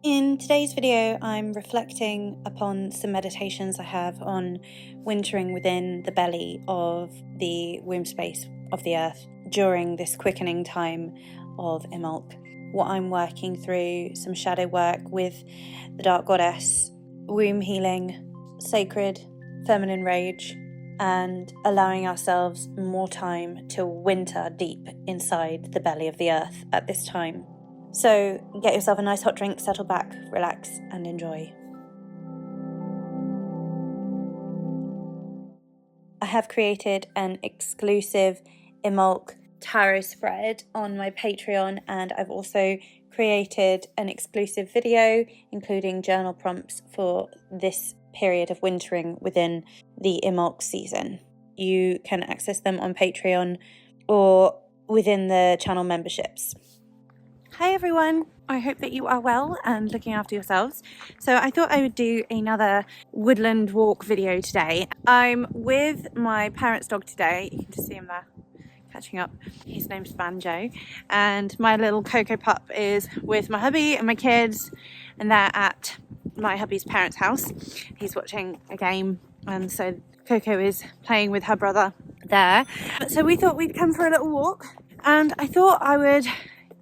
In today's video, I'm reflecting upon some meditations I have on wintering within the belly of the womb space of the earth during this quickening time of Imbolc. What I'm working through, some shadow work with the dark goddess, womb healing, sacred feminine rage, and allowing ourselves more time to winter deep inside the belly of the earth at this time. So get yourself a nice hot drink, settle back, relax, and enjoy. I have created an exclusive Imbolc tarot spread on my Patreon, and I've also created an exclusive video including journal prompts for this period of wintering within the Imbolc season. You can access them on Patreon or within the channel memberships. Hi everyone, I hope that you are well and looking after yourselves. So I thought I would do another woodland walk video today. I'm with my parents' dog today. You can just see him there catching up. His name's Banjo, and my little Coco pup is with my hubby and my kids, and they're at my hubby's parents' house. He's watching a game, and so Coco is playing with her brother there. So we thought we'd come for a little walk, and I thought I would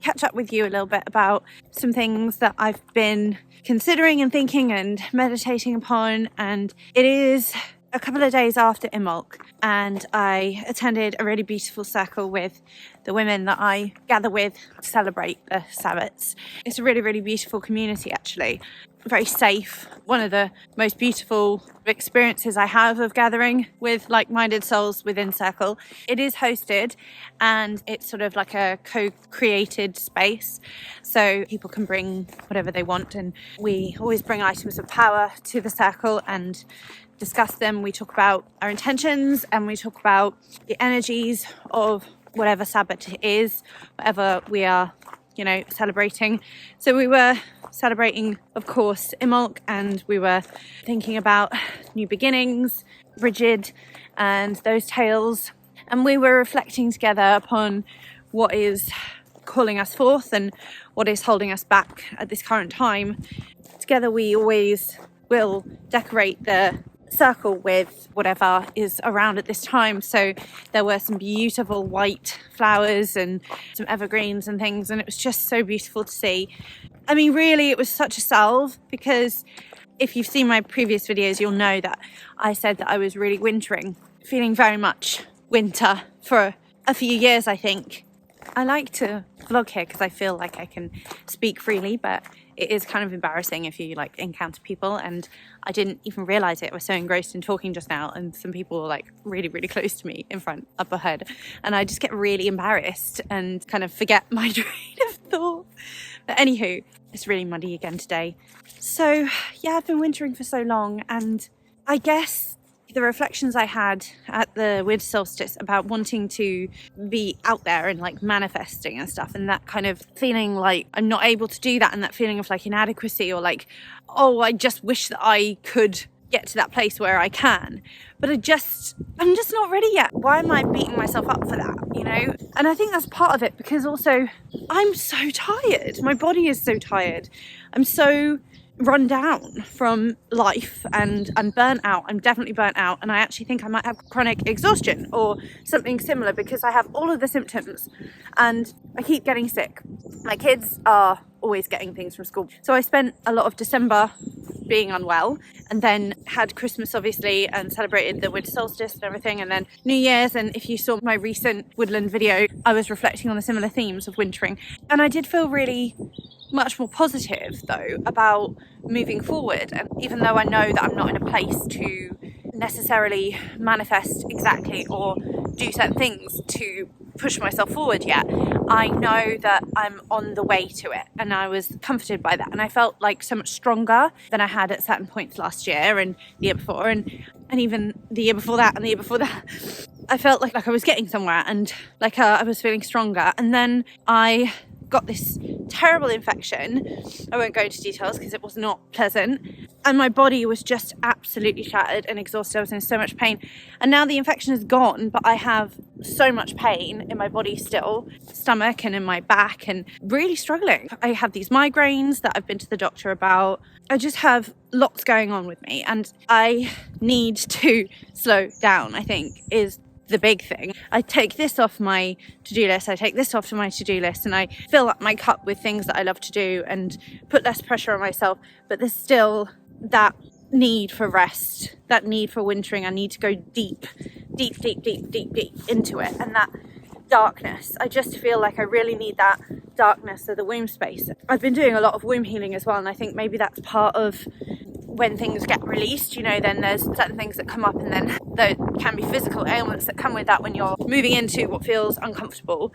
catch up with you a little bit about some things that I've been considering and thinking and meditating upon. And it is a couple of days after Imbolc, and I attended a really beautiful circle with the women that I gather with to celebrate the sabbats. It's a really, really beautiful community, actually. Very safe. One of the most beautiful experiences I have of gathering with like-minded souls within Circle. It is hosted, and it's sort of like a co-created space, so people can bring whatever they want, and we always bring items of power to the Circle and discuss them. We talk about our intentions, and we talk about the energies of whatever sabbat it is, whatever we are celebrating. So we were celebrating, of course, Imbolc, and we were thinking about new beginnings, Rigid, and those tales. And we were reflecting together upon what is calling us forth and what is holding us back at this current time. Together we always will decorate the circle with whatever is around at this time. So there were some beautiful white flowers and some evergreens and things, and it was just so beautiful to see. I mean, really, it was such a salve, because if you've seen my previous videos, you'll know that I said that I was really wintering, feeling very much winter for a few years, I think. I like to vlog here because I feel like I can speak freely, but it is kind of embarrassing if you encounter people, and I didn't even realise it. I was so engrossed in talking just now, and some people were really, really close to me in front up ahead, and I just get really embarrassed and kind of forget my train of thought. But anywho, it's really muddy again today. So yeah, I've been wintering for so long, and I guess the reflections I had at the winter solstice about wanting to be out there and manifesting and stuff, and that kind of feeling like I'm not able to do that, and that feeling of inadequacy, or I just wish that I could get to that place where I can, but I'm just not ready yet. Why am I beating myself up for that, And I think that's part of it, because also I'm so tired. My body is so tired. I'm so run down from life and burnt out. I'm definitely burnt out, and I actually think I might have chronic exhaustion or something similar, because I have all of the symptoms and I keep getting sick. My kids are always getting things from school, so I spent a lot of December being unwell, and then had Christmas obviously and celebrated the winter solstice and everything, and then New Year's. And if you saw my recent woodland video, I was reflecting on the similar themes of wintering, and I did feel really much more positive though about moving forward. And even though I know that I'm not in a place to necessarily manifest exactly or do certain things to push myself forward yet, I know that I'm on the way to it, and I was comforted by that, and I felt so much stronger than I had at certain points last year and the year before, and even the year before that and the year before that. I felt like I was getting somewhere, and I was feeling stronger. And then I got this terrible infection. I won't go into details because it was not pleasant. And my body was just absolutely shattered and exhausted. I was in so much pain. And now the infection is gone, but I have so much pain in my body still, stomach and in my back, and really struggling. I have these migraines that I've been to the doctor about. I just have lots going on with me, and I need to slow down, I think, is the big thing. I take this off my to-do list, I take this off to my to-do list, and I fill up my cup with things that I love to do and put less pressure on myself. But there's still that need for rest, that need for wintering. I need to go deep into it. And that darkness, I just feel like I really need that darkness of the womb space. I've been doing a lot of womb healing as well, and I think maybe that's part of when things get released, you know, then there's certain things that come up, and then there can be physical ailments that come with that when you're moving into what feels uncomfortable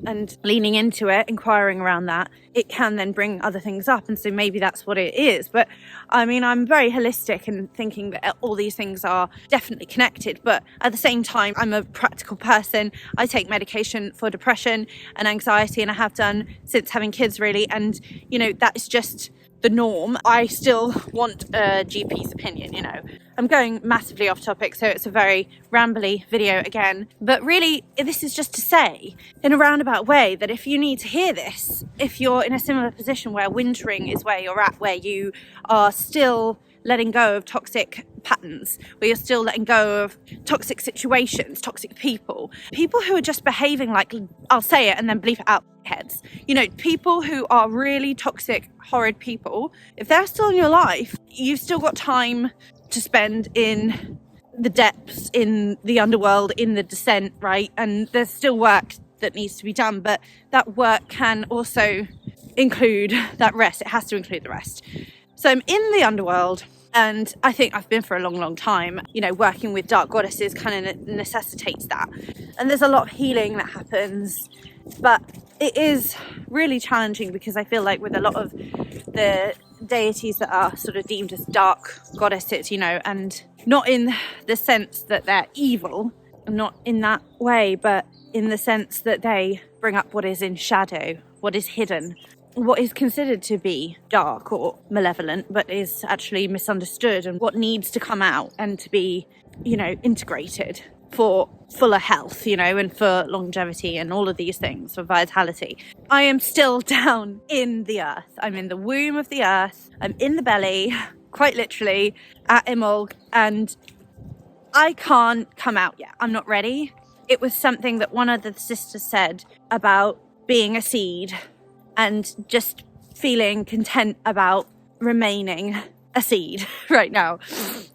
and leaning into it, inquiring around that. It can then bring other things up, and so maybe that's what it is. But I mean, I'm very holistic in thinking that all these things are definitely connected, but at the same time, I'm a practical person. I take medication for depression and anxiety, and I have done since having kids, really, and you know, that is just the norm. I still want a GP's opinion, you know. I'm going massively off topic, so it's a very rambly video again. But really, this is just to say, in a roundabout way, that if you need to hear this, if you're in a similar position where wintering is where you're at, where you are still letting go of toxic patterns, where you're still letting go of toxic situations, toxic people who are just behaving like, I'll say it and then bleep it out, heads. You know, people who are really toxic, horrid people, if they're still in your life, you've still got time to spend in the depths, in the underworld, in the descent, right? And there's still work that needs to be done, but that work can also include that rest. It has to include the rest. So I'm in the underworld, and I think I've been for a long, long time. You know, working with dark goddesses kind of necessitates that. And there's a lot of healing that happens, but it is really challenging because I feel like with a lot of the deities that are sort of deemed as dark goddesses, you know, and not in the sense that they're evil, not in that way, but in the sense that they bring up what is in shadow, what is hidden, what is considered to be dark or malevolent, but is actually misunderstood, and what needs to come out and to be, you know, integrated for fuller health, you know, and for longevity and all of these things, for vitality. I am still down in the earth. I'm in the womb of the earth. I'm in the belly, quite literally, at Imbolc, and I can't come out yet. I'm not ready. It was something that one of the sisters said about being a seed and just feeling content about remaining a seed right now.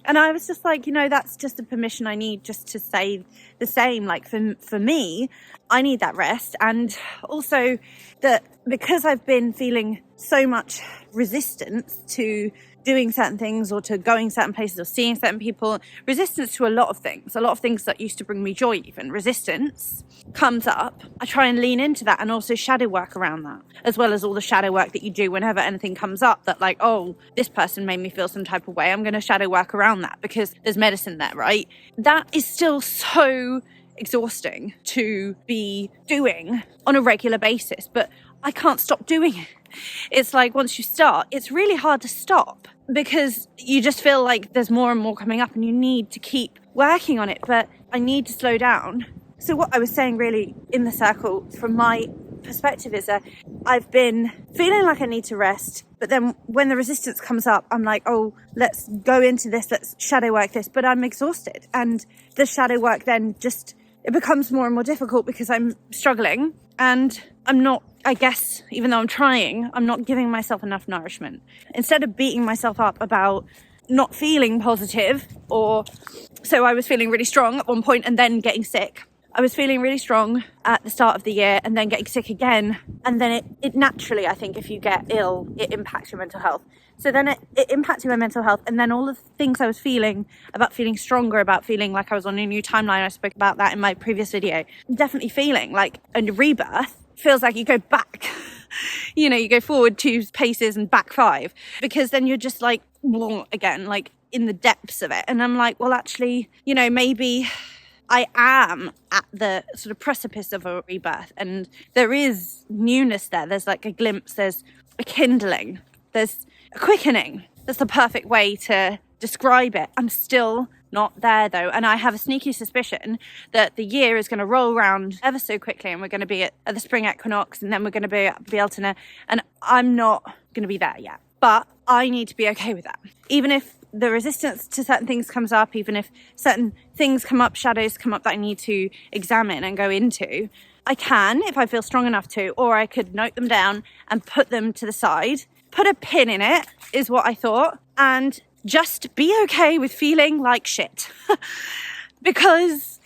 And I was just like, you know, that's just the permission I need just to say the same. Like for me, I need that rest. And also that because I've been feeling so much resistance to doing certain things or to going certain places or seeing certain people, resistance to a lot of things that used to bring me joy, even resistance comes up. I try and lean into that, and also shadow work around that, as well as all the shadow work that you do whenever anything comes up that, like, oh, this person made me feel some type of way, I'm going to shadow work around that because there's medicine there, right? That is still so exhausting to be doing on a regular basis, but I can't stop doing it. It's like once you start, it's really hard to stop because you just feel like there's more and more coming up and you need to keep working on it, but I need to slow down. So what I was saying really in the circle from my perspective is that I've been feeling like I need to rest, but then when the resistance comes up, I'm like, oh, let's go into this, let's shadow work this, but I'm exhausted. And the shadow work then just, it becomes more and more difficult because I'm struggling and I'm not, I guess, even though I'm trying, I'm not giving myself enough nourishment. Instead of beating myself up about not feeling positive, or so I was feeling really strong at one point and then getting sick. I was feeling really strong at the start of the year and then getting sick again. And then it naturally, I think, if you get ill, it impacts your mental health. So then it impacted my mental health. And then all the things I was feeling about feeling stronger, about feeling like I was on a new timeline. I spoke about that in my previous video. Definitely feeling like a rebirth feels like you go back. You know, you go forward 2 paces and back 5, because then you're just like, again, like in the depths of it. And I'm like, well, actually, you know, maybe I am at the sort of precipice of a rebirth, and there is newness there. There's like a glimpse, there's a kindling, there's a quickening. That's the perfect way to describe it. I'm still not there though, and I have a sneaky suspicion that the year is going to roll around ever so quickly, and we're going to be at the spring equinox, and then we're going to be at Beltane, and I'm not going to be there yet. But I need to be okay with that. Even if the resistance to certain things comes up, even if certain things come up, shadows come up that I need to examine and go into, I can, if I feel strong enough to, or I could note them down and put them to the side. Put a pin in it is what I thought, and just be okay with feeling like shit. Because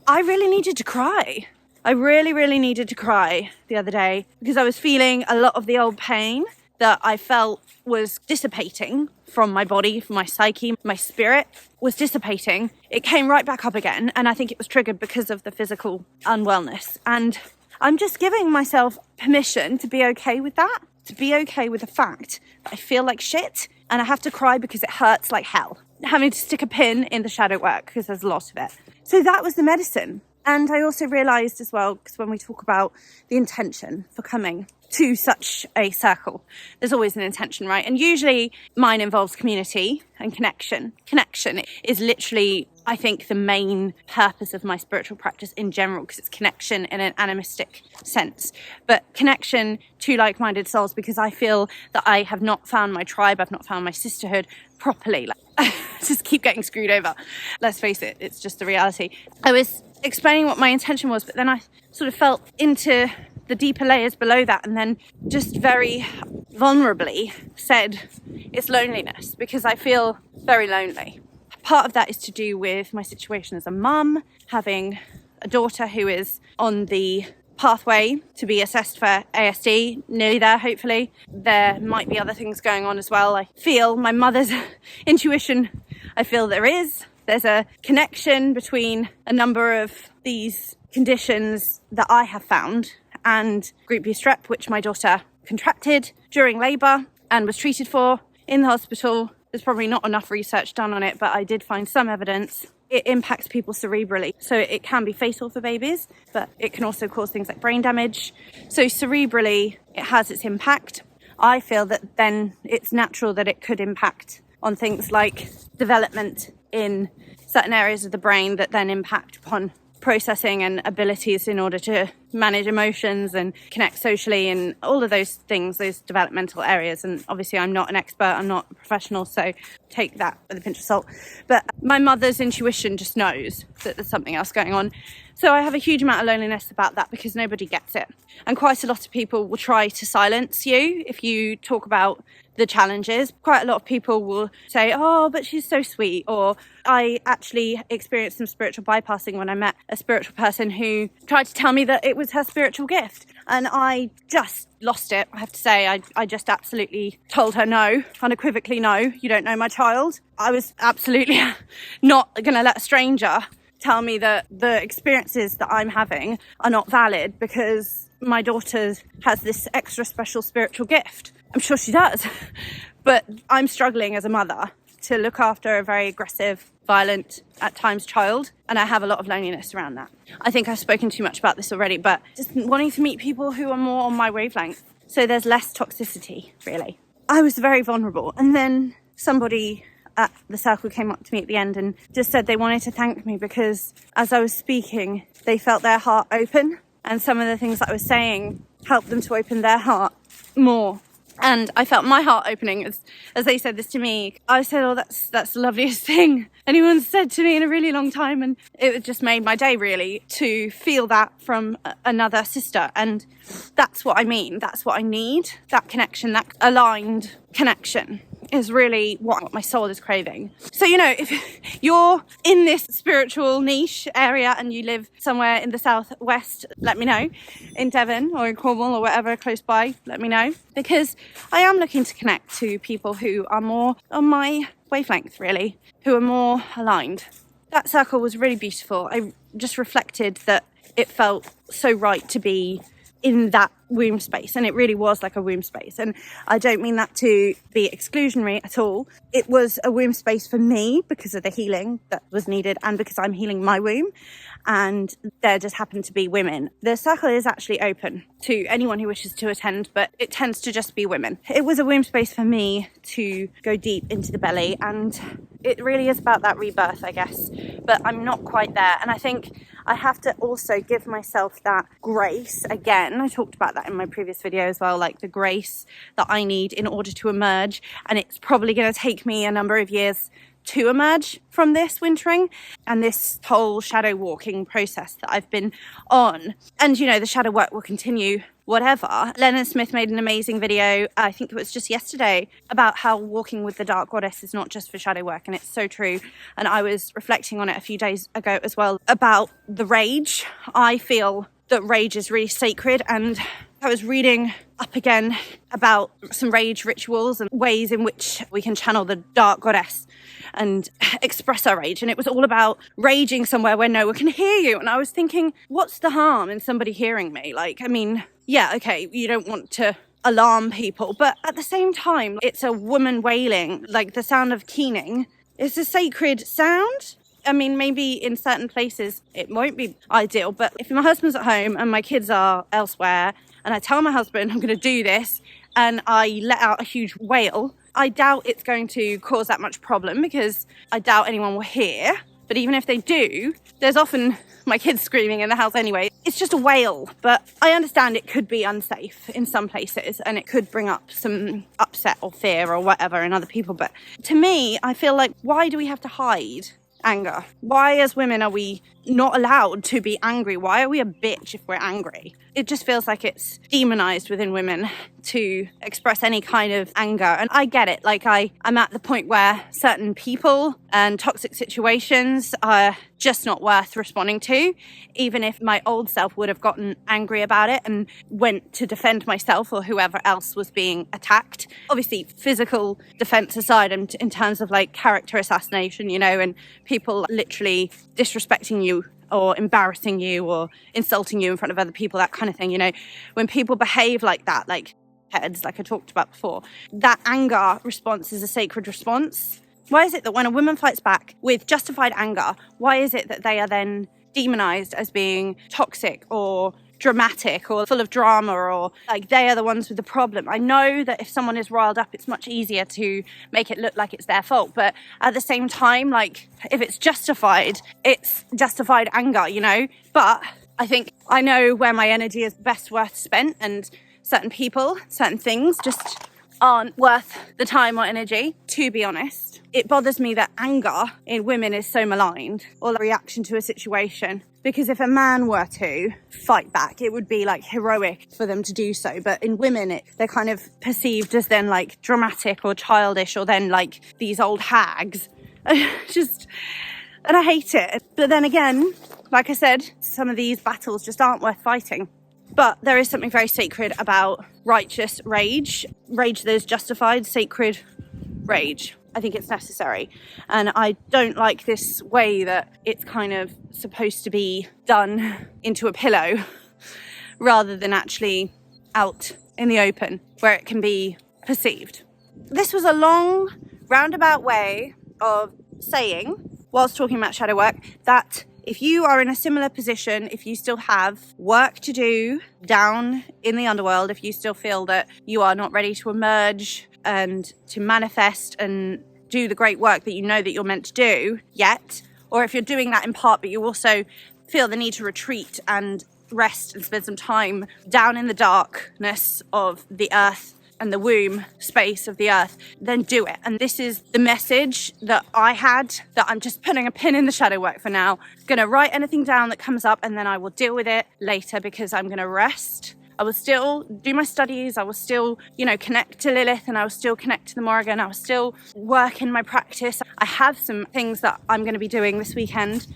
I really needed to cry. I really needed to cry the other day because I was feeling a lot of the old pain that I felt was dissipating from my body, from my psyche, my spirit was dissipating. It came right back up again, and I think it was triggered because of the physical unwellness. And I'm just giving myself permission to be okay with that, to be okay with the fact that I feel like shit and I have to cry because it hurts like hell. Having to stick a pin in the shadow work because there's a lot of it. So that was the medicine. And I also realised as well, because when we talk about the intention for coming to such a circle, there's always an intention, right? And usually mine involves community and connection. Connection is literally, I think, the main purpose of my spiritual practice in general, because it's connection in an animistic sense. But connection to like-minded souls, because I feel that I have not found my tribe, I've not found my sisterhood properly. Like, just keep getting screwed over. Let's face it, it's just the reality. I was explaining what my intention was, but then I sort of felt into the deeper layers below that, and then just very vulnerably said it's loneliness, because I feel very lonely. Part of that is to do with my situation as a mum, having a daughter who is on the pathway to be assessed for ASD, nearly there hopefully. There might be other things going on as well. I feel my mother's intuition, I feel there's a connection between a number of these conditions that I have found and group B strep, which my daughter contracted during labour and was treated for in the hospital. There's probably not enough research done on it, but I did find some evidence. It impacts people cerebrally. So it can be fatal for babies, but it can also cause things like brain damage. So cerebrally, it has its impact. I feel that then it's natural that it could impact on things like development in certain areas of the brain that then impact upon processing and abilities in order to manage emotions and connect socially and all of those things, those developmental areas. And obviously I'm not an expert, I'm not a professional, so take that with a pinch of salt. But my mother's intuition just knows that there's something else going on. So I have a huge amount of loneliness about that because nobody gets it. And quite a lot of people will try to silence you if you talk about the challenges. Quite a lot of people will say, oh, but she's so sweet. Or I actually experienced some spiritual bypassing when I met a spiritual person who tried to tell me that it was her spiritual gift. And I just lost it. I have to say, I just absolutely told her no, unequivocally no, you don't know my child. I was absolutely not going to let a stranger tell me that the experiences that I'm having are not valid because my daughter has this extra special spiritual gift. I'm sure she does, but I'm struggling as a mother to look after a very aggressive, violent, at times child, and I have a lot of loneliness around that. I think I've spoken too much about this already, but just wanting to meet people who are more on my wavelength, so there's less toxicity, really. I was very vulnerable, and then somebody at the circle came up to me at the end and just said they wanted to thank me because as I was speaking, they felt their heart open, and some of the things that I was saying helped them to open their heart more. And I felt my heart opening as they said this to me. I said, oh, that's the loveliest thing anyone's said to me in a really long time. And it just made my day, really, to feel that from another sister. And that's what I mean. That's what I need. That connection, that aligned connection is really what my soul is craving. So, you know, if you're in this spiritual niche area and you live somewhere in the southwest, let me know. In Devon or in Cornwall or wherever close by, let me know. Because I am looking to connect to people who are more on my wavelength, really, who are more aligned. That circle was really beautiful. I just reflected that it felt so right to be in that womb space, and it really was like a womb space, and I don't mean that to be exclusionary at all. It was a womb space for me because of the healing that was needed and because I'm healing my womb, and there just happen to be women. The circle is actually open to anyone who wishes to attend, but it tends to just be women. It was a womb space for me to go deep into the belly, and it really is about that rebirth, I guess, but I'm not quite there. And I think I have to also give myself that grace. Again, I talked about that in my previous video as well, like the grace that I need in order to emerge. And it's probably going to take me a number of years to emerge from this wintering and this whole shadow walking process that I've been on. And, you know, the shadow work will continue whatever. Leonard Smith made an amazing video, I think it was just yesterday, about how walking with the dark goddess is not just for shadow work, and it's so true. And I was reflecting on it a few days ago as well about the rage. I feel that rage is really sacred, and I was reading up again about some rage rituals and ways in which we can channel the dark goddess and express our rage. And it was all about raging somewhere where no one can hear you. And I was thinking, what's the harm in somebody hearing me? Like, I mean, yeah, okay, you don't want to alarm people, but at the same time, it's a woman wailing, like the sound of keening. It's a sacred sound. I mean, maybe in certain places it won't be ideal, but if my husband's at home and my kids are elsewhere, and I tell my husband I'm going to do this, and I let out a huge wail, I doubt it's going to cause that much problem, because I doubt anyone will hear. But even if they do, there's often my kids screaming in the house anyway. It's just a wail, but I understand it could be unsafe in some places, and it could bring up some upset or fear or whatever in other people. But to me, I feel like, why do we have to hide anger? Why as women are we not allowed to be angry? Why are we a bitch if we're angry? It just feels like it's demonized within women to express any kind of anger. And I get it. Like I'm at the point where certain people and toxic situations are just not worth responding to, even if my old self would have gotten angry about it and went to defend myself or whoever else was being attacked. Obviously, physical defense aside, and in terms of like character assassination, you know, and people literally disrespecting you or embarrassing you or insulting you in front of other people, that kind of thing, you know. When people behave like that, like heads, like I talked about before, that anger response is a sacred response. Why is it that when a woman fights back with justified anger, why is it that they are then demonized as being toxic or dramatic or full of drama, or like they are the ones with the problem? I know that if someone is riled up, it's much easier to make it look like it's their fault, but at the same time, like if it's justified anger, you know. But I think I know where my energy is best worth spent, and certain people, certain things just aren't worth the time or energy, to be honest. It bothers me that anger in women is so maligned, or the reaction to a situation. Because if a man were to fight back, it would be like heroic for them to do so. But in women, they're kind of perceived as then like dramatic or childish, or then like these old hags. And I hate it. But then again, like I said, some of these battles just aren't worth fighting. But there is something very sacred about righteous rage that is justified, sacred rage. I think it's necessary. And I don't like this way that it's kind of supposed to be done into a pillow rather than actually out in the open where it can be perceived. This was a long roundabout way of saying, whilst talking about shadow work, that if you are in a similar position, if you still have work to do down in the underworld, if you still feel that you are not ready to emerge and to manifest and do the great work that you know that you're meant to do yet, or if you're doing that in part but you also feel the need to retreat and rest and spend some time down in the darkness of the earth and the womb space of the earth, then do it. And this is the message that I had, that I'm just putting a pin in the shadow work for now. I'm going to write anything down that comes up, and then I will deal with it later, because I'm going to rest. I will still do my studies. I will still, connect to Lilith, and I will still connect to the Morrigan. I will still work in my practice. I have some things that I'm going to be doing this weekend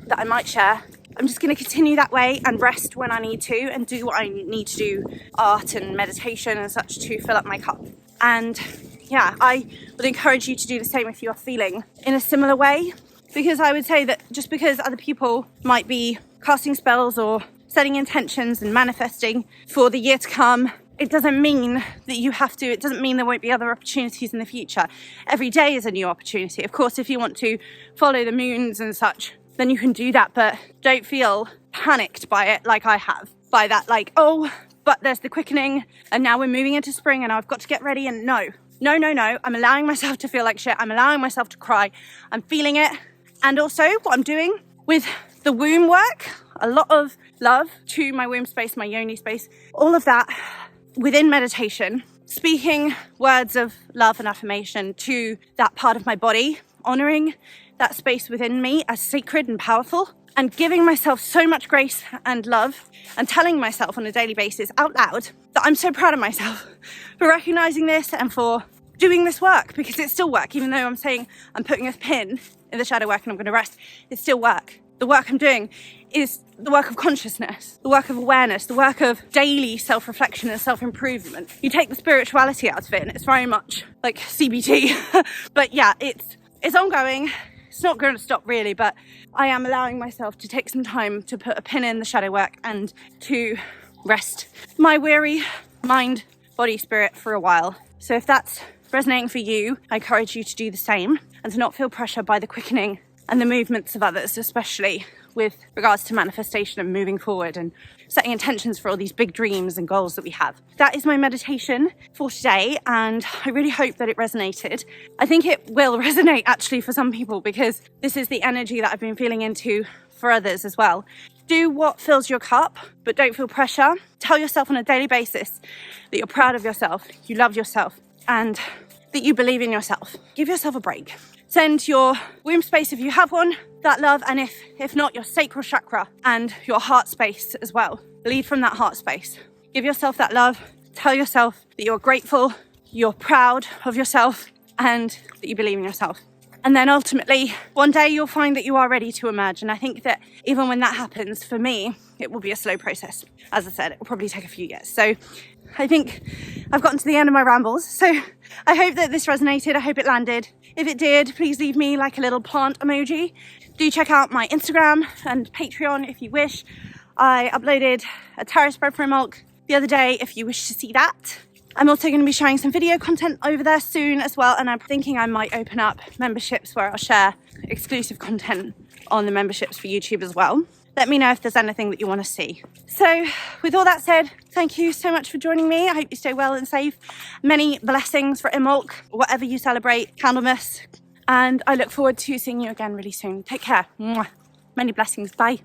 that I might share. I'm just going to continue that way and rest when I need to, and do what I need to do, art and meditation and such, to fill up my cup. And yeah, I would encourage you to do the same if you are feeling in a similar way, because I would say that just because other people might be casting spells or setting intentions and manifesting for the year to come, it doesn't mean that you have to. It doesn't mean there won't be other opportunities in the future. Every day is a new opportunity. Of course, if you want to follow the moons and such, then you can do that, but don't feel panicked by it like I have. By that, like, oh, but there's the quickening and now we're moving into spring and I've got to get ready. And no. I'm allowing myself to feel like shit. I'm allowing myself to cry. I'm feeling it. And also what I'm doing with the womb work, a lot of love to my womb space, my yoni space, all of that within meditation, speaking words of love and affirmation to that part of my body, honoring that space within me as sacred and powerful, and giving myself so much grace and love, and telling myself on a daily basis out loud that I'm so proud of myself for recognizing this and for doing this work, because it's still work. Even though I'm saying I'm putting a pin in the shadow work and I'm going to rest, it's still work. The work I'm doing is the work of consciousness, the work of awareness, the work of daily self-reflection and self-improvement. You take the spirituality out of it and it's very much like CBT. But yeah, it's ongoing. It's not going to stop really, but I am allowing myself to take some time to put a pin in the shadow work and to rest my weary mind, body, spirit for a while. So if that's resonating for you, I encourage you to do the same and to not feel pressure by the quickening and the movements of others, especially with regards to manifestation and moving forward and setting intentions for all these big dreams and goals that we have. That is my meditation for today, and I really hope that it resonated. I think it will resonate actually for some people, because this is the energy that I've been feeling into for others as well. Do what fills your cup, but don't feel pressure. Tell yourself on a daily basis that you're proud of yourself, you love yourself, and that you believe in yourself. Give yourself a break. Send your womb space, if you have one, that love, and if not, your sacral chakra and your heart space as well. Lead from that heart space. Give yourself that love. Tell yourself that you're grateful, you're proud of yourself, and that you believe in yourself. And then ultimately, one day you'll find that you are ready to emerge. And I think that even when that happens, for me, it will be a slow process. As I said, it will probably take a few years. So I think I've gotten to the end of my rambles. So I hope that this resonated. I hope it landed. If it did, please leave me like a little plant emoji. Do check out my Instagram and Patreon if you wish. I uploaded a tarot spread for Imbolc the other day if you wish to see that. I'm also going to be sharing some video content over there soon as well, and I'm thinking I might open up memberships where I'll share exclusive content on the memberships for YouTube as well. Let me know if there's anything that you want to see. So with all that said, thank you so much for joining me. I hope you stay well and safe. Many blessings for Imbolc, whatever you celebrate, Candlemas, and I look forward to seeing you again really soon. Take care. Mwah. Many blessings. Bye.